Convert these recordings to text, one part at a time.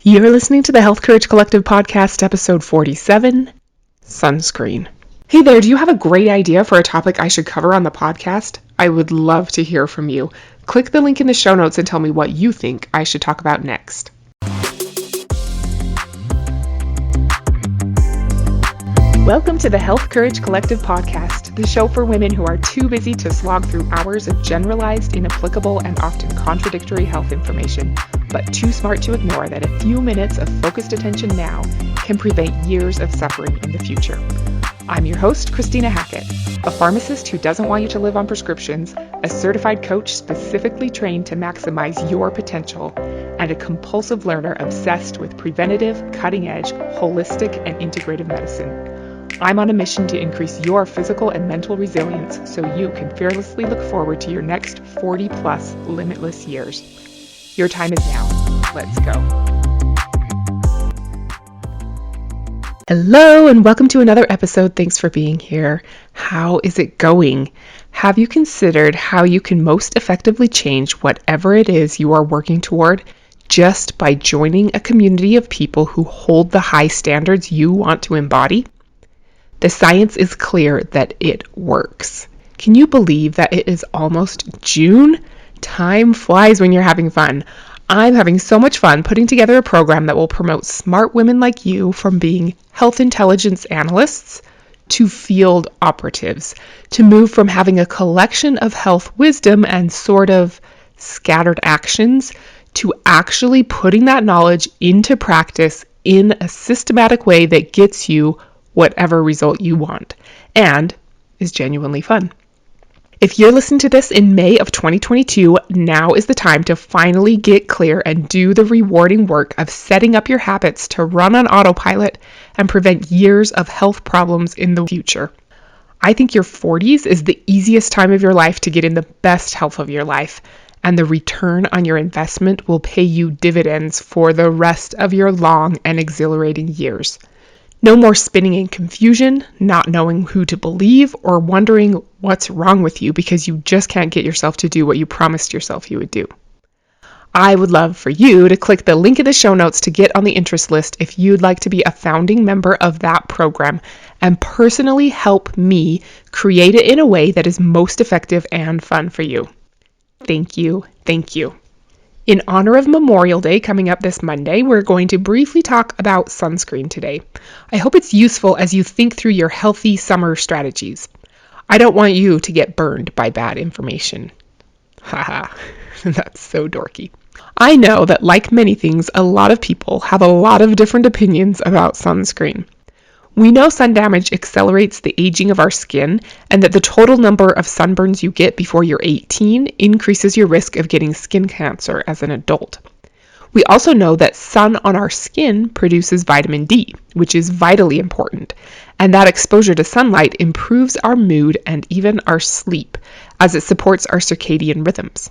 You're listening to the Health Courage Collective podcast, episode 47, Sunscreen. Hey there, do you have a great idea for a topic I should cover on the podcast? I would love to hear from you. Click the link in the show notes and tell me what you think I should talk about next. Welcome to the Health Courage Collective podcast, the show for women who are too busy to slog through hours of generalized, inapplicable, and often contradictory health information, but too smart to ignore that a few minutes of focused attention now can prevent years of suffering in the future. I'm your host, Christina Hackett, a pharmacist who doesn't want you to live on prescriptions, a certified coach specifically trained to maximize your potential, and a compulsive learner obsessed with preventative, cutting-edge, holistic, and integrative medicine. I'm on a mission to increase your physical and mental resilience so you can fearlessly look forward to your next 40-plus limitless years. Your time is now. Let's go. Hello and welcome to another episode. Thanks for being here. How is it going? Have you considered how you can most effectively change whatever it is you are working toward just by joining a community of people who hold the high standards you want to embody? The science is clear that it works. Can you believe that it is almost June? Time flies when you're having fun. I'm having so much fun putting together a program that will promote smart women like you from being health intelligence analysts to field operatives, to move from having a collection of health wisdom and sort of scattered actions to actually putting that knowledge into practice in a systematic way that gets you whatever result you want and is genuinely fun. If you're listening to this in May of 2022, now is the time to finally get clear and do the rewarding work of setting up your habits to run on autopilot and prevent years of health problems in the future. I think your 40s is the easiest time of your life to get in the best health of your life, and the return on your investment will pay you dividends for the rest of your long and exhilarating years. No more spinning in confusion, not knowing who to believe, or wondering what's wrong with you because you just can't get yourself to do what you promised yourself you would do. I would love for you to click the link in the show notes to get on the interest list if you'd like to be a founding member of that program and personally help me create it in a way that is most effective and fun for you. Thank you. Thank you. In honor of Memorial Day coming up this Monday, we're going to briefly talk about sunscreen today. I hope it's useful as you think through your healthy summer strategies. I don't want you to get burned by bad information. Haha, that's so dorky. I know that like many things, a lot of people have a lot of different opinions about sunscreen. We know sun damage accelerates the aging of our skin and that the total number of sunburns you get before you're 18 increases your risk of getting skin cancer as an adult. We also know that sun on our skin produces vitamin D, which is vitally important, and that exposure to sunlight improves our mood and even our sleep as it supports our circadian rhythms.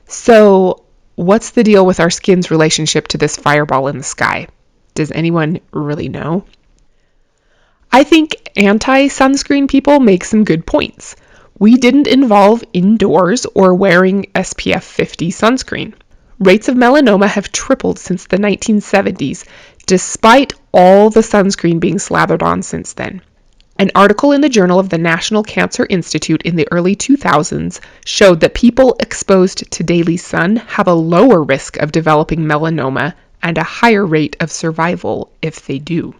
So, what's the deal with our skin's relationship to this fireball in the sky? Does anyone really know? I think anti-sunscreen people make some good points. We didn't involve indoors or wearing SPF 50 sunscreen. Rates of melanoma have tripled since the 1970s, despite all the sunscreen being slathered on since then. An article in the Journal of the National Cancer Institute in the early 2000s showed that people exposed to daily sun have a lower risk of developing melanoma and a higher rate of survival if they do.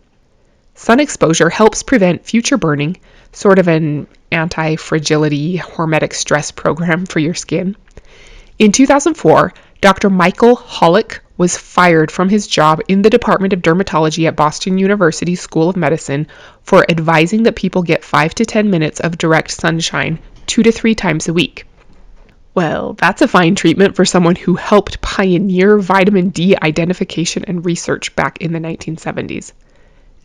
Sun exposure helps prevent future burning, sort of an anti-fragility hormetic stress program for your skin. In 2004, Dr. Michael Hollick was fired from his job in the Department of Dermatology at Boston University School of Medicine for advising that people get 5 to 10 minutes of direct sunshine 2 to 3 times a week. Well, that's a fine treatment for someone who helped pioneer vitamin D identification and research back in the 1970s.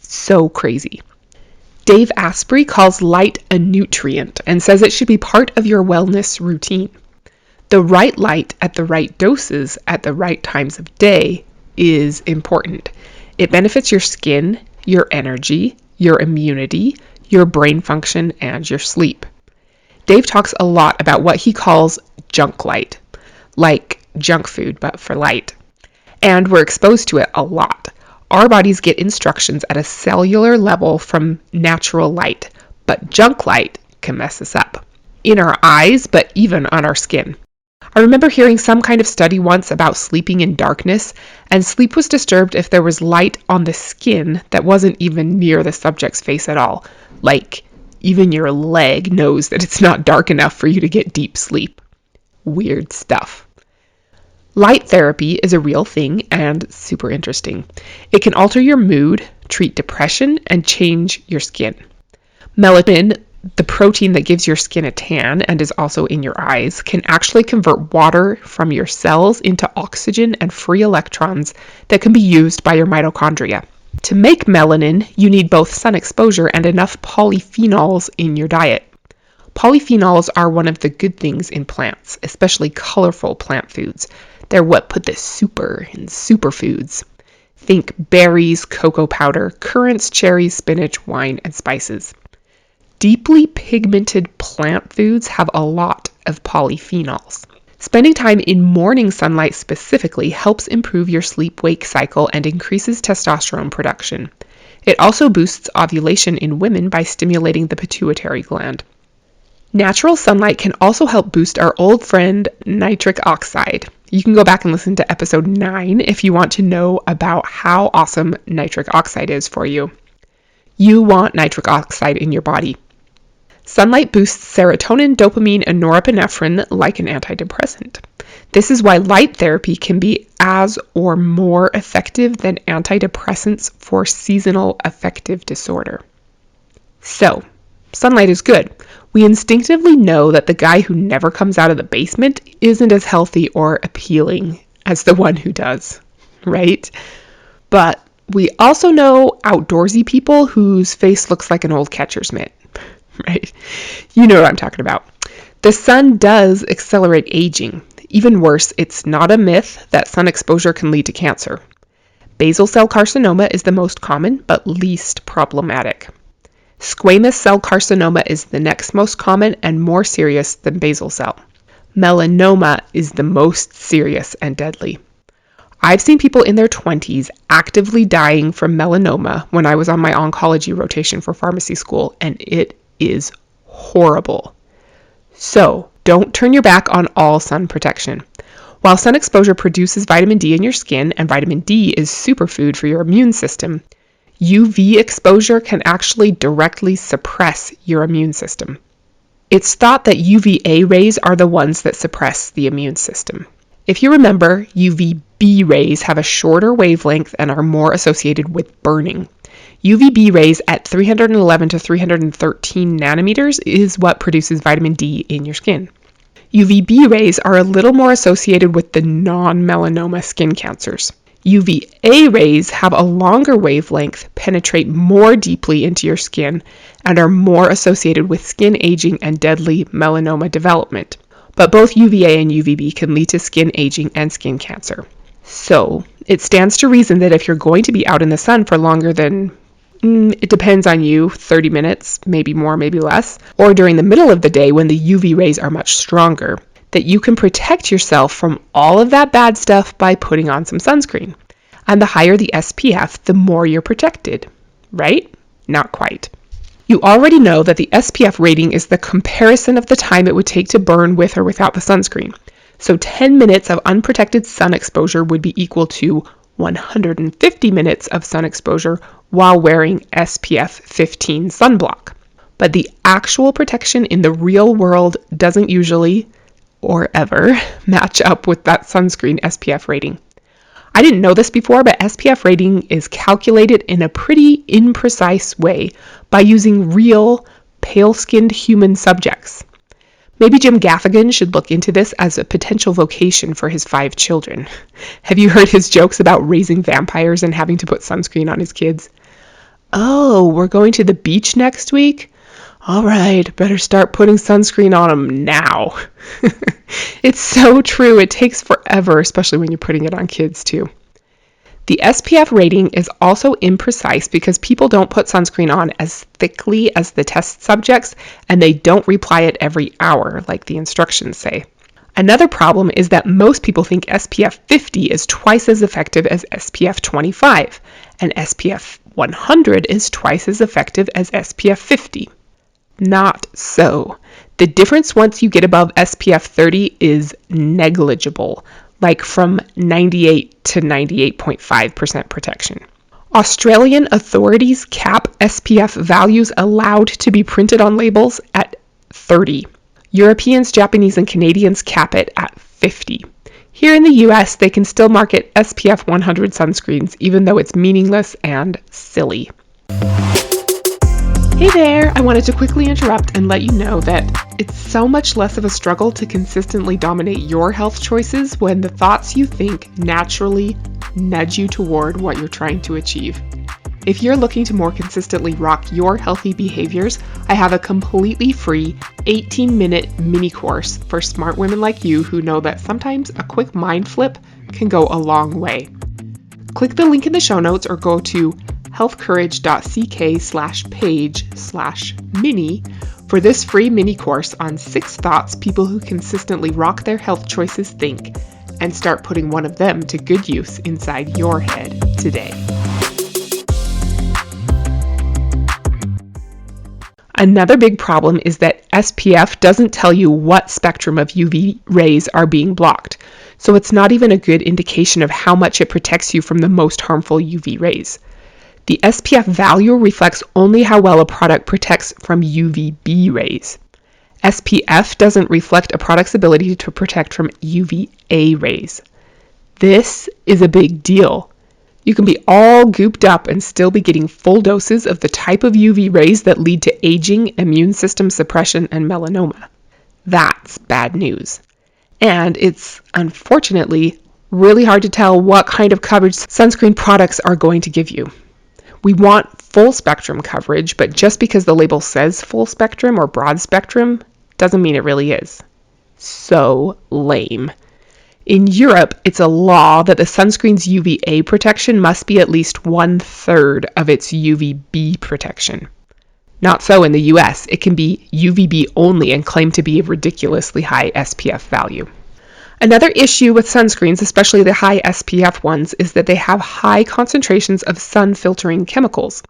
So crazy. Dave Asprey calls light a nutrient and says it should be part of your wellness routine. The right light at the right doses at the right times of day is important. It benefits your skin, your energy, your immunity, your brain function, and your sleep. Dave talks a lot about what he calls junk light, like junk food but for light. and we're exposed to it a lot. Our bodies get instructions at a cellular level from natural light, but junk light can mess us up. In our eyes, but even on our skin. I remember hearing some kind of study once about sleeping in darkness, and sleep was disturbed if there was light on the skin that wasn't even near the subject's face at all. Like, even your leg knows that it's not dark enough for you to get deep sleep. Weird stuff. Light therapy is a real thing and super interesting. It can alter your mood, treat depression, and change your skin. Melanin, the protein that gives your skin a tan and is also in your eyes, can actually convert water from your cells into oxygen and free electrons that can be used by your mitochondria. To make melanin, you need both sun exposure and enough polyphenols in your diet. Polyphenols are one of the good things in plants, especially colorful plant foods. They're what put the super in superfoods. Think berries, cocoa powder, currants, cherries, spinach, wine, and spices. Deeply pigmented plant foods have a lot of polyphenols. Spending time in morning sunlight specifically helps improve your sleep-wake cycle and increases testosterone production. It also boosts ovulation in women by stimulating the pituitary gland. Natural sunlight can also help boost our old friend nitric oxide. You can go back and listen to episode 9 if you want to know about how awesome nitric oxide is for you. You want nitric oxide in your body. Sunlight boosts serotonin, dopamine, and norepinephrine like an antidepressant. This is why light therapy can be as or more effective than antidepressants for seasonal affective disorder. So, sunlight is good. We instinctively know that the guy who never comes out of the basement isn't as healthy or appealing as the one who does, right? But we also know outdoorsy people whose face looks like an old catcher's mitt, right? You know what I'm talking about. The sun does accelerate aging. Even worse, it's not a myth that sun exposure can lead to cancer. Basal cell carcinoma is the most common but least problematic. Squamous cell carcinoma is the next most common and more serious than basal cell. Melanoma is the most serious and deadly. I've seen people in their 20s actively dying from melanoma when I was on my oncology rotation for pharmacy school, and it is horrible. So, don't turn your back on all sun protection. While sun exposure produces vitamin D in your skin, and vitamin D is superfood for your immune system, UV exposure can actually directly suppress your immune system. It's thought that UVA rays are the ones that suppress the immune system. If you remember, UVB rays have a shorter wavelength and are more associated with burning. UVB rays at 311 to 313 nanometers is what produces vitamin D in your skin. UVB rays are a little more associated with the non-melanoma skin cancers. UVA rays have a longer wavelength, penetrate more deeply into your skin, and are more associated with skin aging and deadly melanoma development. But both UVA and UVB can lead to skin aging and skin cancer. So, it stands to reason that if you're going to be out in the sun for longer than, it depends on you, 30 minutes, maybe more, maybe less, or during the middle of the day when the UV rays are much stronger, that you can protect yourself from all of that bad stuff by putting on some sunscreen. And the higher the SPF, the more you're protected, right? Not quite. You already know that the SPF rating is the comparison of the time it would take to burn with or without the sunscreen. So 10 minutes of unprotected sun exposure would be equal to 150 minutes of sun exposure while wearing SPF 15 sunblock. But the actual protection in the real world doesn't usually or ever match up with that sunscreen SPF rating. I didn't know this before, but SPF rating is calculated in a pretty imprecise way by using real pale-skinned human subjects. Maybe Jim Gaffigan should look into this as a potential vocation for his 5 children. Have you heard his jokes about raising vampires and having to put sunscreen on his kids? Oh, we're going to the beach next week? All right, better start putting sunscreen on them now. It's so true. It takes forever, especially when you're putting it on kids too. The SPF rating is also imprecise because people don't put sunscreen on as thickly as the test subjects, and they don't reapply it every hour like the instructions say. Another problem is that most people think SPF 50 is twice as effective as SPF 25, and SPF 100 is twice as effective as SPF 50. Not so. The difference once you get above SPF 30 is negligible, like from 98 to 98.5% protection. Australian authorities cap SPF values allowed to be printed on labels at 30. Europeans, Japanese, and Canadians cap it at 50. Here in the US, they can still market SPF 100 sunscreens, even though it's meaningless and silly. Hey there! I wanted to quickly interrupt and let you know that it's so much less of a struggle to consistently dominate your health choices when the thoughts you think naturally nudge you toward what you're trying to achieve. If you're looking to more consistently rock your healthy behaviors, I have a completely free 18-minute mini course for smart women like you who know that sometimes a quick mind flip can go a long way. Click the link in the show notes or go to healthcourage.ck/page/mini for this free mini course on 6 thoughts people who consistently rock their health choices think, and start putting one of them to good use inside your head today. Another big problem is that SPF doesn't tell you what spectrum of UV rays are being blocked, so it's not even a good indication of how much it protects you from the most harmful UV rays. The SPF value reflects only how well a product protects from UVB rays. SPF doesn't reflect a product's ability to protect from UVA rays. This is a big deal. You can be all gooped up and still be getting full doses of the type of UV rays that lead to aging, immune system suppression, and melanoma. That's bad news. And it's, unfortunately, really hard to tell what kind of coverage sunscreen products are going to give you. We want full spectrum coverage, but just because the label says full spectrum or broad spectrum doesn't mean it really is. So lame. In Europe, it's a law that the sunscreen's UVA protection must be at least 1/3 of its UVB protection. Not so in the US. It can be UVB only and claim to be a ridiculously high SPF value. Another issue with sunscreens, especially the high SPF ones, is that they have high concentrations of sun-filtering chemicals.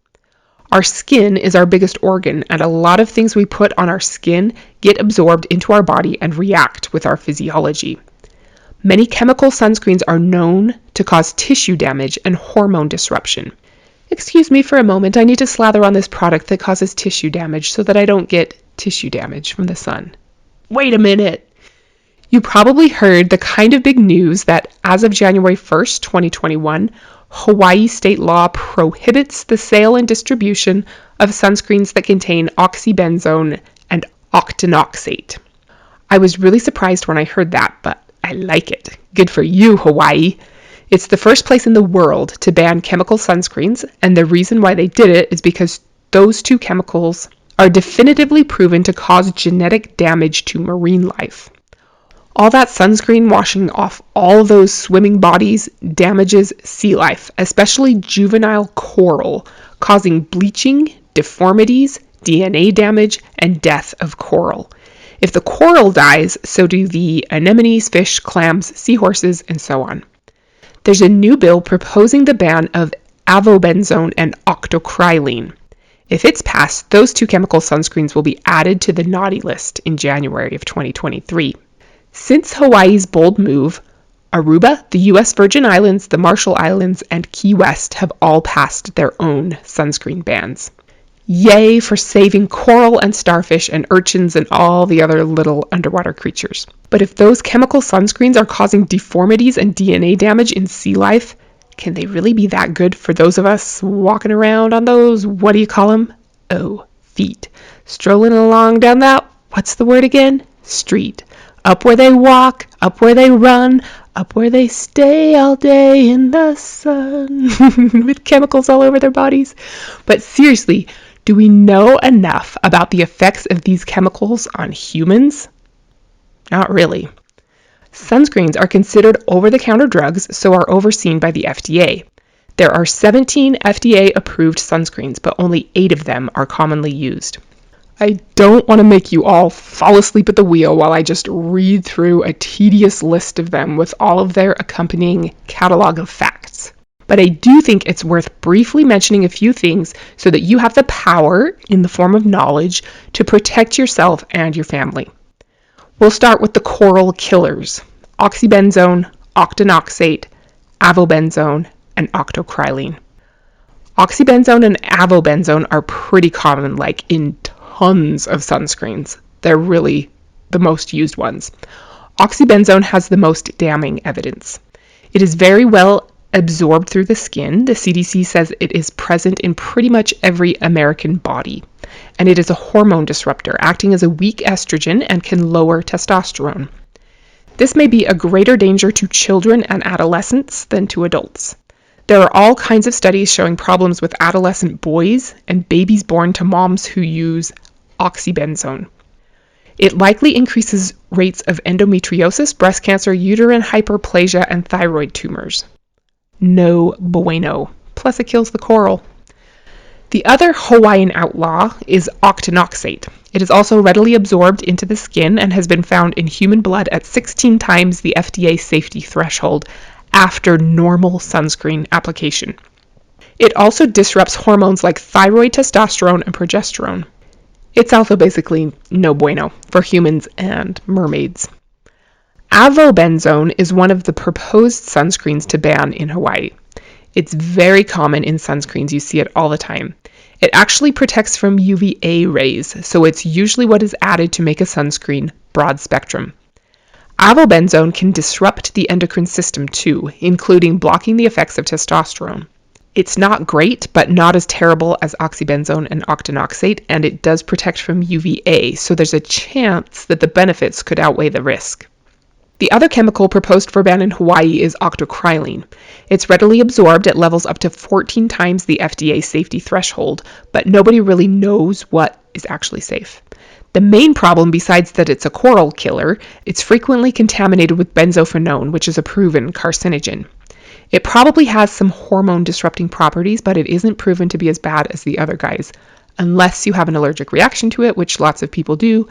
Our skin is our biggest organ, and a lot of things we put on our skin get absorbed into our body and react with our physiology. Many chemical sunscreens are known to cause tissue damage and hormone disruption. Excuse me for a moment, I need to slather on this product that causes tissue damage so that I don't get tissue damage from the sun. Wait a minute! You probably heard the kind of big news that as of January 1st, 2021, Hawaii state law prohibits the sale and distribution of sunscreens that contain oxybenzone and octinoxate. I was really surprised when I heard that, but I like it. Good for you, Hawaii. It's the first place in the world to ban chemical sunscreens, and the reason why they did it is because those two chemicals are definitively proven to cause genetic damage to marine life. All that sunscreen washing off all those swimming bodies damages sea life, especially juvenile coral, causing bleaching, deformities, DNA damage, and death of coral. If the coral dies, so do the anemones, fish, clams, seahorses, and so on. There's a new bill proposing the ban of avobenzone and octocrylene. If it's passed, those two chemical sunscreens will be added to the naughty list in January of 2023. Since Hawaii's bold move, Aruba, the U.S. Virgin Islands, the Marshall Islands, and Key West have all passed their own sunscreen bans. Yay for saving coral and starfish and urchins and all the other little underwater creatures. But if those chemical sunscreens are causing deformities and DNA damage in sea life, can they really be that good for those of us walking around on those, what do you call them? Oh, feet. Strolling along down that, what's the word again? Street. Up where they walk, up where they run, up where they stay all day in the sun with chemicals all over their bodies. But seriously, do we know enough about the effects of these chemicals on humans? Not really. Sunscreens are considered over-the-counter drugs, so are overseen by the FDA. There are 17 FDA-approved sunscreens, but only 8 of them are commonly used. I don't want to make you all fall asleep at the wheel while I just read through a tedious list of them with all of their accompanying catalog of facts. But I do think it's worth briefly mentioning a few things so that you have the power, in the form of knowledge, to protect yourself and your family. We'll start with the coral killers: oxybenzone, octinoxate, avobenzone, and octocrylene. Oxybenzone and avobenzone are pretty common, like in tons of sunscreens. They're really the most used ones. Oxybenzone has the most damning evidence. It is very well absorbed through the skin. The CDC says it is present in pretty much every American body. And it is a hormone disruptor, acting as a weak estrogen and can lower testosterone. This may be a greater danger to children and adolescents than to adults. There are all kinds of studies showing problems with adolescent boys and babies born to moms who use oxybenzone. It likely increases rates of endometriosis, breast cancer, uterine hyperplasia, and thyroid tumors. No bueno. Plus it kills the coral. The other Hawaiian outlaw is octinoxate. It is also readily absorbed into the skin and has been found in human blood at 16 times the FDA safety threshold after normal sunscreen application. It also disrupts hormones like thyroid, testosterone, and progesterone. It's also basically no bueno for humans and mermaids. Avobenzone is one of the proposed sunscreens to ban in Hawaii. It's very common in sunscreens. You see it all the time. It actually protects from UVA rays, so it's usually what is added to make a sunscreen broad spectrum. Avobenzone can disrupt the endocrine system too, including blocking the effects of testosterone. It's not great, but not as terrible as oxybenzone and octinoxate, and it does protect from UVA, so there's a chance that the benefits could outweigh the risk. The other chemical proposed for ban in Hawaii is octocrylene. It's readily absorbed at levels up to 14 times the FDA safety threshold, but nobody really knows what is actually safe. The main problem, besides that it's a coral killer, it's frequently contaminated with benzophenone, which is a proven carcinogen. It probably has some hormone disrupting properties, but it isn't proven to be as bad as the other guys, unless you have an allergic reaction to it, which lots of people do,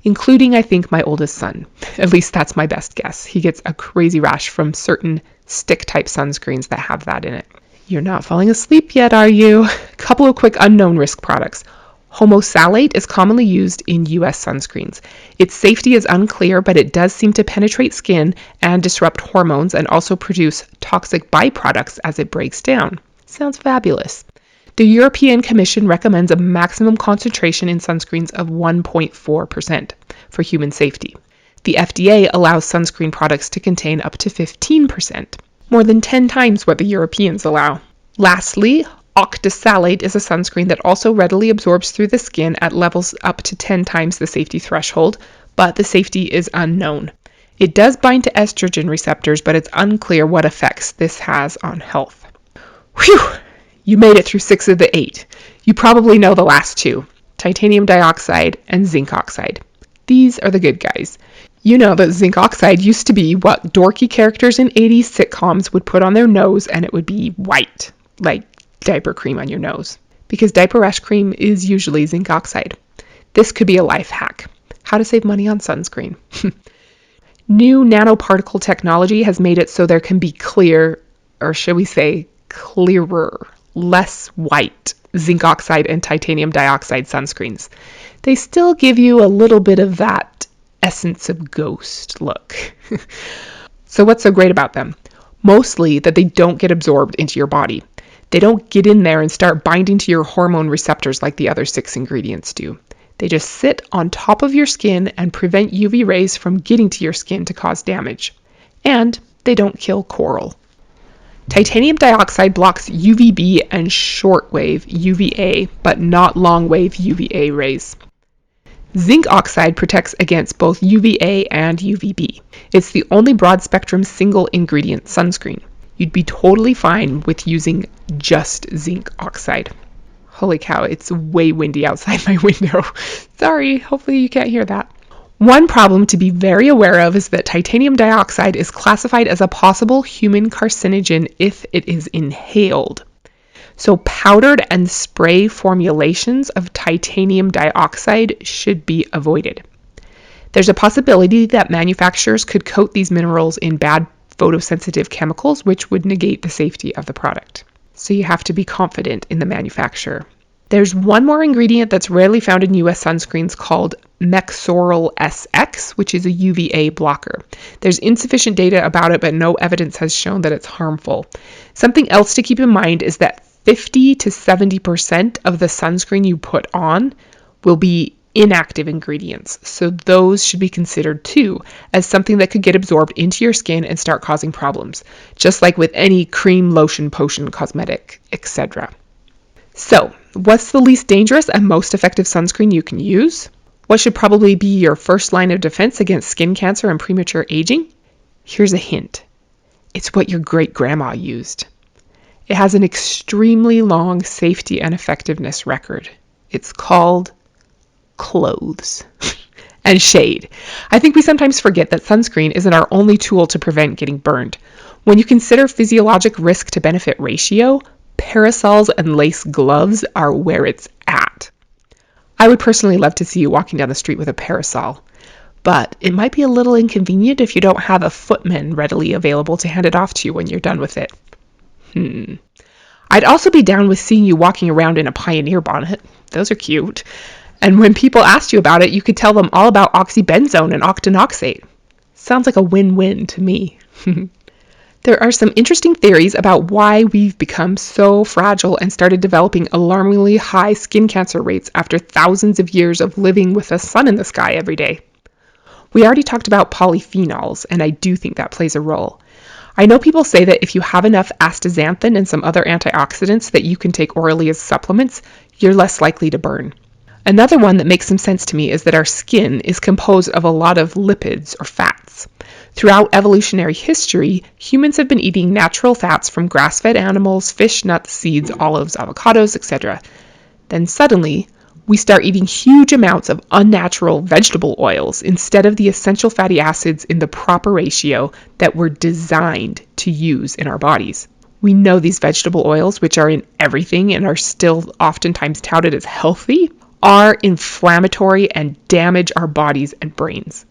including, I think, my oldest son. At least that's my best guess. He gets a crazy rash from certain stick-type sunscreens that have that in it. You're not falling asleep yet, are you? A couple of quick unknown risk products. Homosalate is commonly used in US sunscreens. Its safety is unclear, but it does seem to penetrate skin and disrupt hormones and also produce toxic byproducts as it breaks down. Sounds fabulous. The European Commission recommends a maximum concentration in sunscreens of 1.4% for human safety. The FDA allows sunscreen products to contain up to 15%, more than 10 times what the Europeans allow. Lastly, octisalate is a sunscreen that also readily absorbs through the skin at levels up to 10 times the safety threshold, but the safety is unknown. It does bind to estrogen receptors, but it's unclear what effects this has on health. Whew! You made it through 6 of the 8. You probably know the last 2, titanium dioxide and zinc oxide. These are the good guys. You know that zinc oxide used to be what dorky characters in 80s sitcoms would put on their nose, and it would be white, like diaper cream on your nose, because diaper rash cream is usually zinc oxide. This could be a life hack. How to save money on sunscreen. New nanoparticle technology has made it so there can be clear, or should we say clearer, less white zinc oxide and titanium dioxide sunscreens. They still give you a little bit of that essence of ghost look. So what's so great about them? Mostly that they don't get absorbed into your body. They don't get in there and start binding to your hormone receptors like the other 6 ingredients do. They just sit on top of your skin and prevent UV rays from getting to your skin to cause damage. And they don't kill coral. Titanium dioxide blocks UVB and shortwave UVA, but not longwave UVA rays. Zinc oxide protects against both UVA and UVB. It's the only broad-spectrum single-ingredient sunscreen. You'd be totally fine with using just zinc oxide. Holy cow, it's way windy outside my window. Sorry, hopefully you can't hear that. One problem to be very aware of is that titanium dioxide is classified as a possible human carcinogen if it is inhaled. So powdered and spray formulations of titanium dioxide should be avoided. There's a possibility that manufacturers could coat these minerals in bad photosensitive chemicals, which would negate the safety of the product. So you have to be confident in the manufacturer. There's one more ingredient that's rarely found in US sunscreens called Mexoryl SX, which is a UVA blocker. There's insufficient data about it, but no evidence has shown that it's harmful. Something else to keep in mind is that 50 to 70% of the sunscreen you put on will be inactive ingredients, so those should be considered too as something that could get absorbed into your skin and start causing problems, just like with any cream, lotion, potion, cosmetic, etc. So, what's the least dangerous and most effective sunscreen you can use? What should probably be your first line of defense against skin cancer and premature aging? Here's a hint. It's what your great-grandma used. It has an extremely long safety and effectiveness record. It's called clothes and shade. I think we sometimes forget that sunscreen isn't our only tool to prevent getting burned. When you consider physiologic risk to benefit ratio, parasols and lace gloves are where it's at. I would personally love to see you walking down the street with a parasol, but it might be a little inconvenient if you don't have a footman readily available to hand it off to you when you're done with it. I'd also be down with seeing you walking around in a pioneer bonnet. Those are cute. And when people asked you about it, you could tell them all about oxybenzone and octinoxate. Sounds like a win-win to me. There are some interesting theories about why we've become so fragile and started developing alarmingly high skin cancer rates after thousands of years of living with the sun in the sky every day. We already talked about polyphenols, and I do think that plays a role. I know people say that if you have enough astaxanthin and some other antioxidants that you can take orally as supplements, you're less likely to burn. Another one that makes some sense to me is that our skin is composed of a lot of lipids or fats. Throughout evolutionary history, humans have been eating natural fats from grass-fed animals, fish, nuts, seeds, olives, avocados, etc. Then suddenly, we start eating huge amounts of unnatural vegetable oils instead of the essential fatty acids in the proper ratio that we're designed to use in our bodies. We know these vegetable oils, which are in everything and are still oftentimes touted as healthy, are inflammatory and damage our bodies and brains.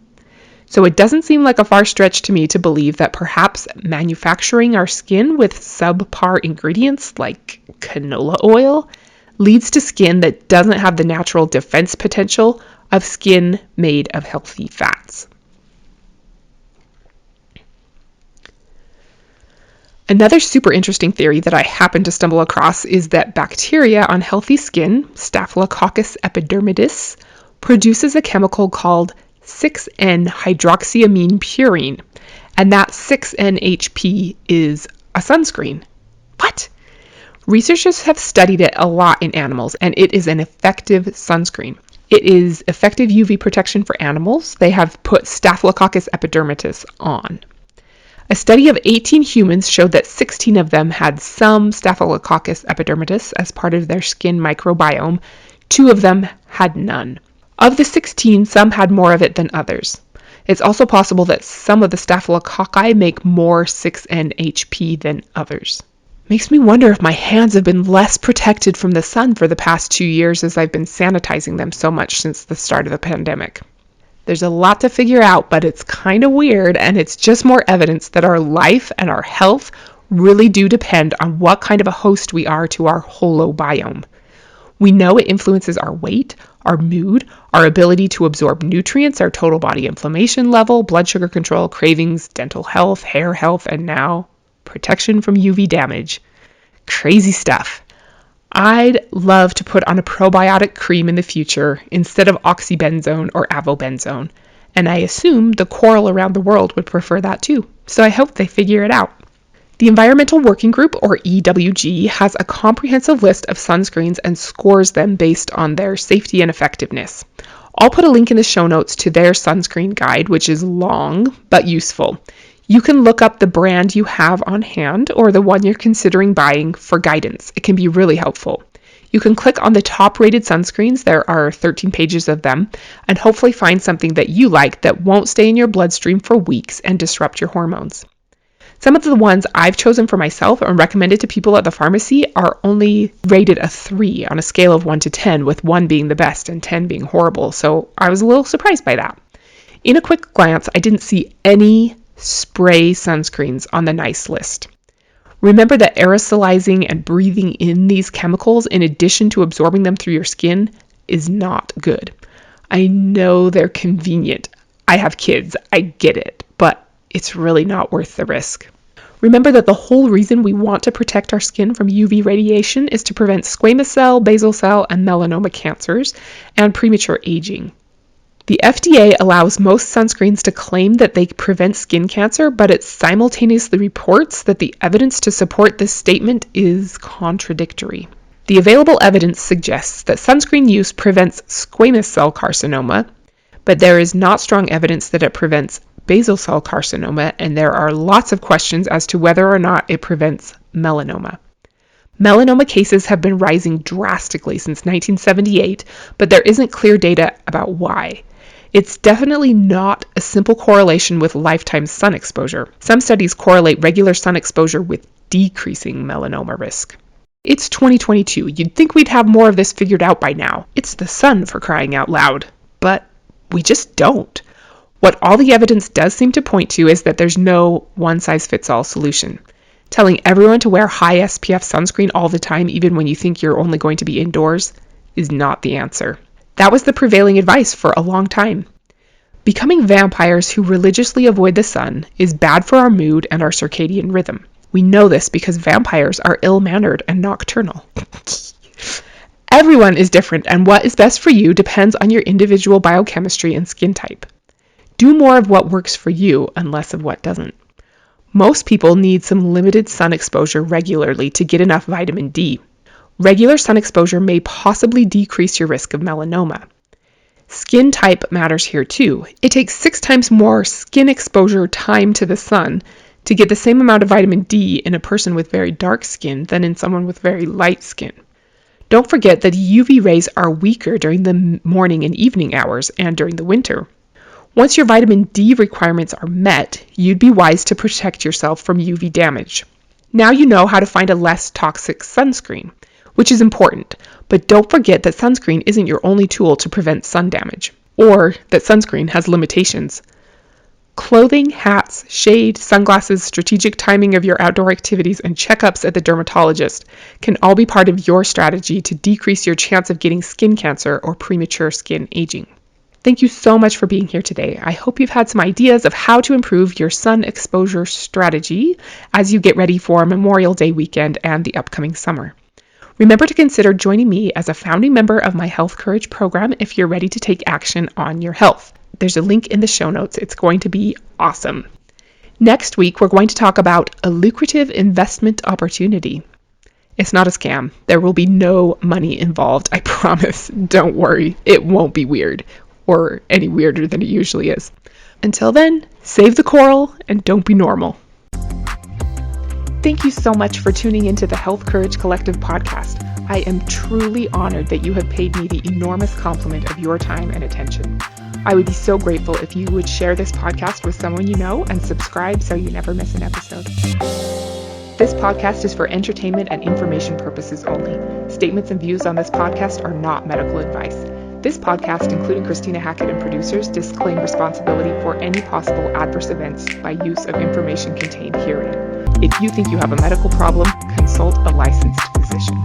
So it doesn't seem like a far stretch to me to believe that perhaps manufacturing our skin with subpar ingredients like canola oil leads to skin that doesn't have the natural defense potential of skin made of healthy fats. Another super interesting theory that I happened to stumble across is that bacteria on healthy skin, Staphylococcus epidermidis, produces a chemical called 6N-hydroxyamine purine, and that 6NHP is a sunscreen. What? Researchers have studied it a lot in animals, and it is an effective sunscreen. It is effective UV protection for animals. They have put Staphylococcus epidermidis on. A study of 18 humans showed that 16 of them had some Staphylococcus epidermidis as part of their skin microbiome. 2 of them had none. Of the 16, some had more of it than others. It's also possible that some of the staphylococci make more 6NHP than others. Makes me wonder if my hands have been less protected from the sun for the past 2 years as I've been sanitizing them so much since the start of the pandemic. There's a lot to figure out, but it's kind of weird, and it's just more evidence that our life and our health really do depend on what kind of a host we are to our holobiome. We know it influences our weight, our mood, our ability to absorb nutrients, our total body inflammation level, blood sugar control, cravings, dental health, hair health, and now protection from UV damage. Crazy stuff. I'd love to put on a probiotic cream in the future instead of oxybenzone or avobenzone, and I assume the coral around the world would prefer that too, so I hope they figure it out. The Environmental Working Group, or EWG, has a comprehensive list of sunscreens and scores them based on their safety and effectiveness. I'll put a link in the show notes to their sunscreen guide, which is long but useful. You can look up the brand you have on hand or the one you're considering buying for guidance. It can be really helpful. You can click on the top-rated sunscreens, there are 13 pages of them, and hopefully find something that you like that won't stay in your bloodstream for weeks and disrupt your hormones. Some of the ones I've chosen for myself and recommended to people at the pharmacy are only rated a 3 on a scale of 1 to 10, with 1 being the best and 10 being horrible, so I was a little surprised by that. In a quick glance, I didn't see any spray sunscreens on the nice list. Remember that aerosolizing and breathing in these chemicals in addition to absorbing them through your skin is not good. I know they're convenient. I have kids, I get it, but it's really not worth the risk. Remember that the whole reason we want to protect our skin from UV radiation is to prevent squamous cell, basal cell, and melanoma cancers and premature aging. The FDA allows most sunscreens to claim that they prevent skin cancer, but it simultaneously reports that the evidence to support this statement is contradictory. The available evidence suggests that sunscreen use prevents squamous cell carcinoma, but there is not strong evidence that it prevents basal cell carcinoma, and there are lots of questions as to whether or not it prevents melanoma. Melanoma cases have been rising drastically since 1978, but there isn't clear data about why. It's definitely not a simple correlation with lifetime sun exposure. Some studies correlate regular sun exposure with decreasing melanoma risk. It's 2022. You'd think we'd have more of this figured out by now. It's the sun, for crying out loud. But we just don't. What all the evidence does seem to point to is that there's no one-size-fits-all solution. Telling everyone to wear high SPF sunscreen all the time, even when you think you're only going to be indoors, is not the answer. That was the prevailing advice for a long time. Becoming vampires who religiously avoid the sun is bad for our mood and our circadian rhythm. We know this because vampires are ill-mannered and nocturnal. Everyone is different, and what is best for you depends on your individual biochemistry and skin type. Do more of what works for you and less of what doesn't. Most people need some limited sun exposure regularly to get enough vitamin D. Regular sun exposure may possibly decrease your risk of melanoma. Skin type matters here too. It takes 6 times more skin exposure time to the sun to get the same amount of vitamin D in a person with very dark skin than in someone with very light skin. Don't forget that UV rays are weaker during the morning and evening hours and during the winter. Once your vitamin D requirements are met, you'd be wise to protect yourself from UV damage. Now you know how to find a less toxic sunscreen, which is important, but don't forget that sunscreen isn't your only tool to prevent sun damage, or that sunscreen has limitations. Clothing, hats, shade, sunglasses, strategic timing of your outdoor activities, and checkups at the dermatologist can all be part of your strategy to decrease your chance of getting skin cancer or premature skin aging. Thank you so much for being here today. I hope you've had some ideas of how to improve your sun exposure strategy as you get ready for Memorial Day weekend and the upcoming summer. Remember to consider joining me as a founding member of my Health Courage program if you're ready to take action on your health. There's a link in the show notes. It's going to be awesome. Next week, we're going to talk about a lucrative investment opportunity. It's not a scam. There will be no money involved, I promise. Don't worry. It won't be weird, or any weirder than it usually is. Until then, save the coral and don't be normal. Thank you so much for tuning into the Health Courage Collective podcast. I am truly honored that you have paid me the enormous compliment of your time and attention. I would be so grateful if you would share this podcast with someone you know and subscribe so you never miss an episode. This podcast is for entertainment and information purposes only. Statements and views on this podcast are not medical advice. This podcast, including Christina Hackett and producers, disclaim responsibility for any possible adverse events by use of information contained herein. If you think you have a medical problem, consult a licensed physician.